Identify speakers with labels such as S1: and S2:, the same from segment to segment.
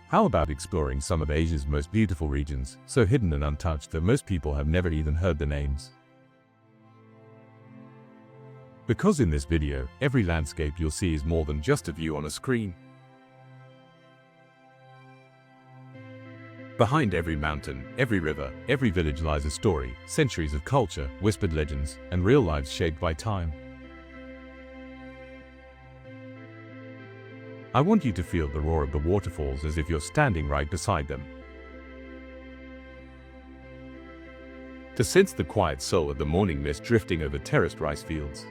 S1: How about exploring some of Asia's most beautiful regions, so hidden and untouched that most people have never even heard the names? Because in this video, every landscape you'll see is more than just a view on a screen. Behind every mountain, every river, every village lies a story, centuries of culture, whispered legends, and real lives shaped by time. I want you to feel the roar of the waterfalls as if you're standing right beside them. To sense the quiet soul of the morning mist drifting over terraced rice fields.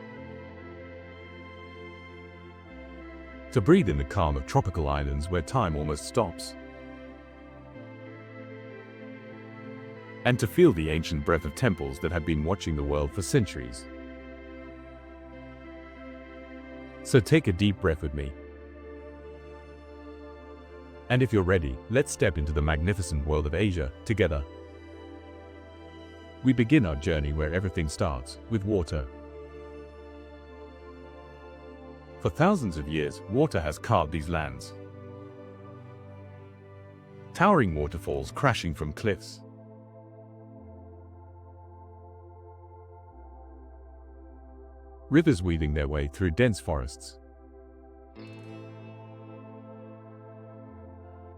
S1: To breathe in the calm of tropical islands where time almost stops. And to feel the ancient breath of temples that have been watching the world for centuries. So take a deep breath with me. And if you're ready, let's step into the magnificent world of Asia together. We begin our journey where everything starts, with water. For thousands of years, water has carved these lands. Towering waterfalls crashing from cliffs. Rivers weaving their way through dense forests.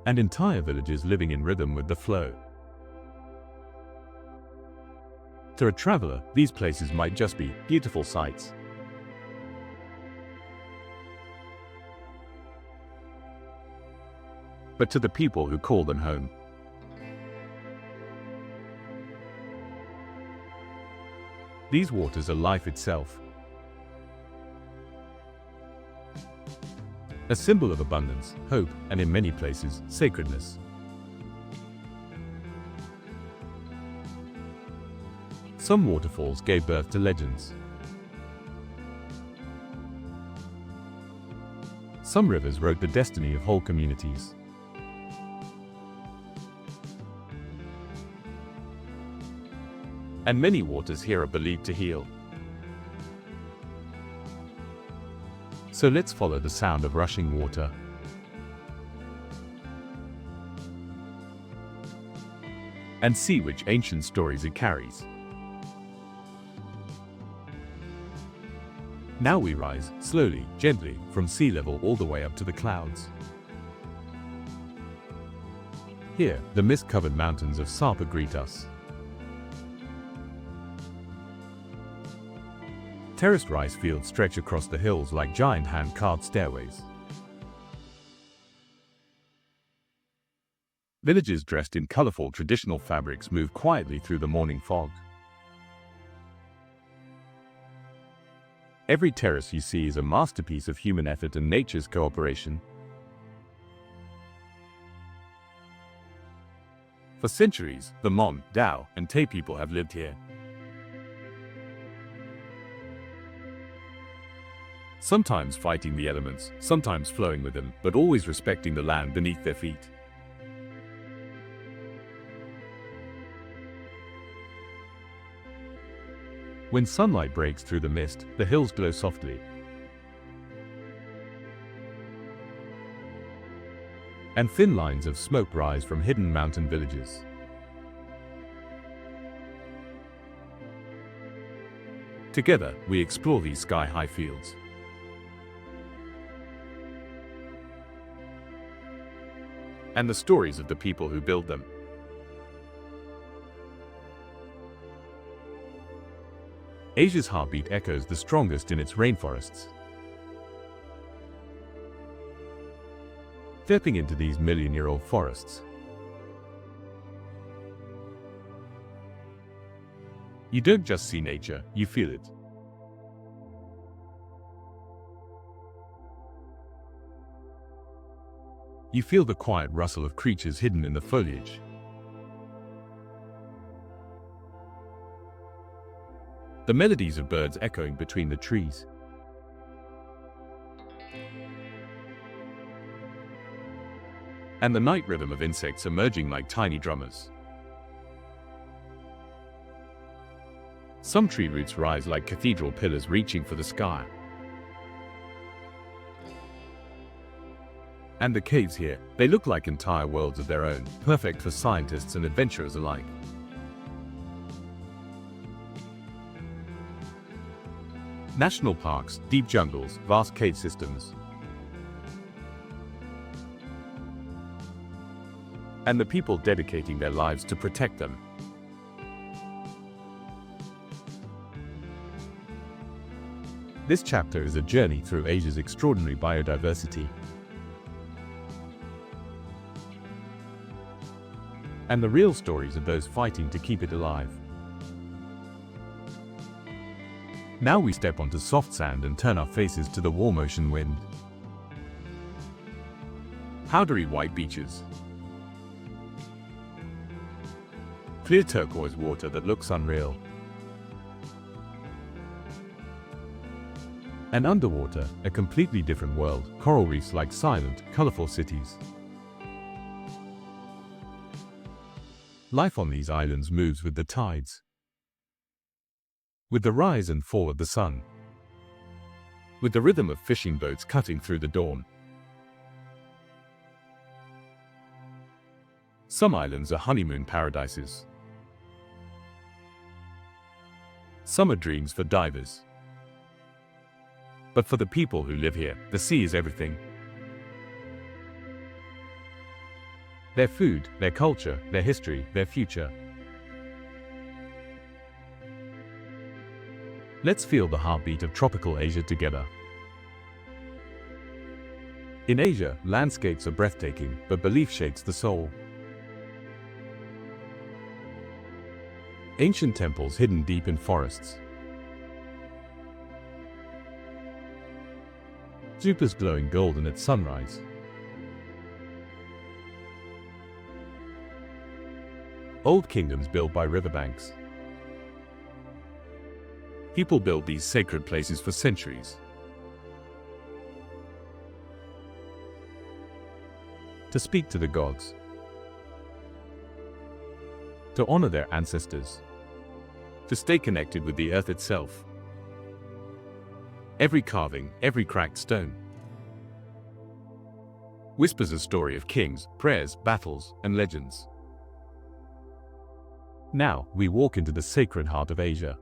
S1: And entire villages living in rhythm with the flow. To a traveler, these places might just be beautiful sights. But to the people who call them home, these waters are life itself. A symbol of abundance, hope, and in many places, sacredness. Some waterfalls gave birth to legends. Some rivers wrote the destiny of whole communities. And many waters here are believed to heal. So let's follow the sound of rushing water. And see which ancient stories it carries. Now we rise, slowly, gently, from sea level all the way up to the clouds. Here, the mist-covered mountains of Sapa greet us. Terraced rice fields stretch across the hills like giant hand-carved stairways. Villages dressed in colorful traditional fabrics move quietly through the morning fog. Every terrace you see is a masterpiece of human effort and nature's cooperation. For centuries, the Mon, Dao, and Tay people have lived here. Sometimes fighting the elements, sometimes flowing with them, but always respecting the land beneath their feet. When sunlight breaks through the mist, the hills glow softly. And thin lines of smoke rise from hidden mountain villages. Together, we explore these sky-high fields. And the stories of the people who build them. Asia's heartbeat echoes the strongest in its rainforests. Stepping into these million-year-old forests, you don't just see nature, you feel it. You feel the quiet rustle of creatures hidden in the foliage. The melodies of birds echoing between the trees. And the night rhythm of insects emerging like tiny drummers. Some tree roots rise like cathedral pillars reaching for the sky. And the caves here, they look like entire worlds of their own, perfect for scientists and adventurers alike. National parks, deep jungles, vast cave systems. And the people dedicating their lives to protect them. This chapter is a journey through Asia's extraordinary biodiversity. And the real stories of those fighting to keep it alive. Now we step onto soft sand and turn our faces to the warm ocean wind. Powdery white beaches. Clear turquoise water that looks unreal. And underwater, a completely different world, coral reefs like silent, colorful cities. Life on these islands moves with the tides, with the rise and fall of the sun, with the rhythm of fishing boats cutting through the dawn. Some islands are honeymoon paradises. Some are dreams for divers. But for the people who live here, the sea is everything. Their food, their culture, their history, their future. Let's feel the heartbeat of tropical Asia together. In Asia, landscapes are breathtaking, but belief shapes the soul. Ancient temples hidden deep in forests. Stupas glowing golden at sunrise. Old kingdoms built by riverbanks. People build these sacred places for centuries. To speak to the gods. To honor their ancestors. To stay connected with the earth itself. Every carving, every cracked stone whispers a story of kings, prayers, battles, and legends. Now, we walk into the sacred heart of Asia.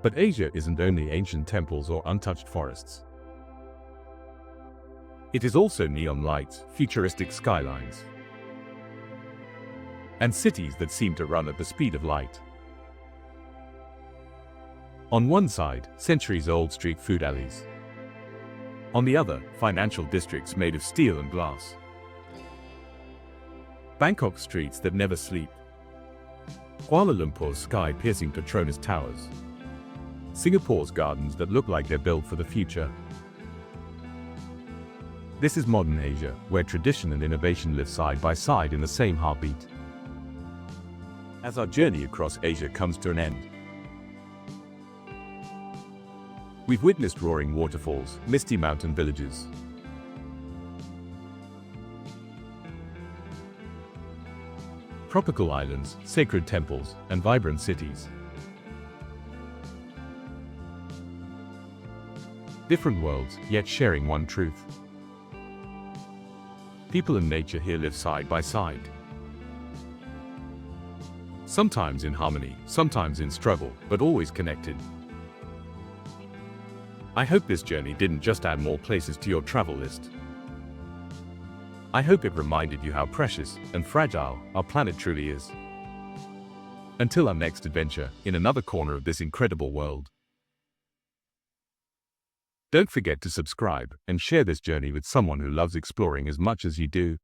S1: But Asia isn't only ancient temples or untouched forests. It is also neon lights, futuristic skylines, and cities that seem to run at the speed of light. On one side, centuries-old street food alleys. On the other, financial districts made of steel and glass. Bangkok's streets that never sleep. Kuala Lumpur's sky-piercing Petronas towers. Singapore's gardens that look like they're built for the future. This is modern Asia, where tradition and innovation live side by side in the same heartbeat. As our journey across Asia comes to an end, we've witnessed roaring waterfalls, misty mountain villages, tropical islands, sacred temples, and vibrant cities. Different worlds, yet sharing one truth. People and nature here live side by side. Sometimes in harmony, sometimes in struggle, but always connected. I hope this journey didn't just add more places to your travel list. I hope it reminded you how precious and fragile our planet truly is. Until our next adventure in another corner of this incredible world. Don't forget to subscribe and share this journey with someone who loves exploring as much as you do.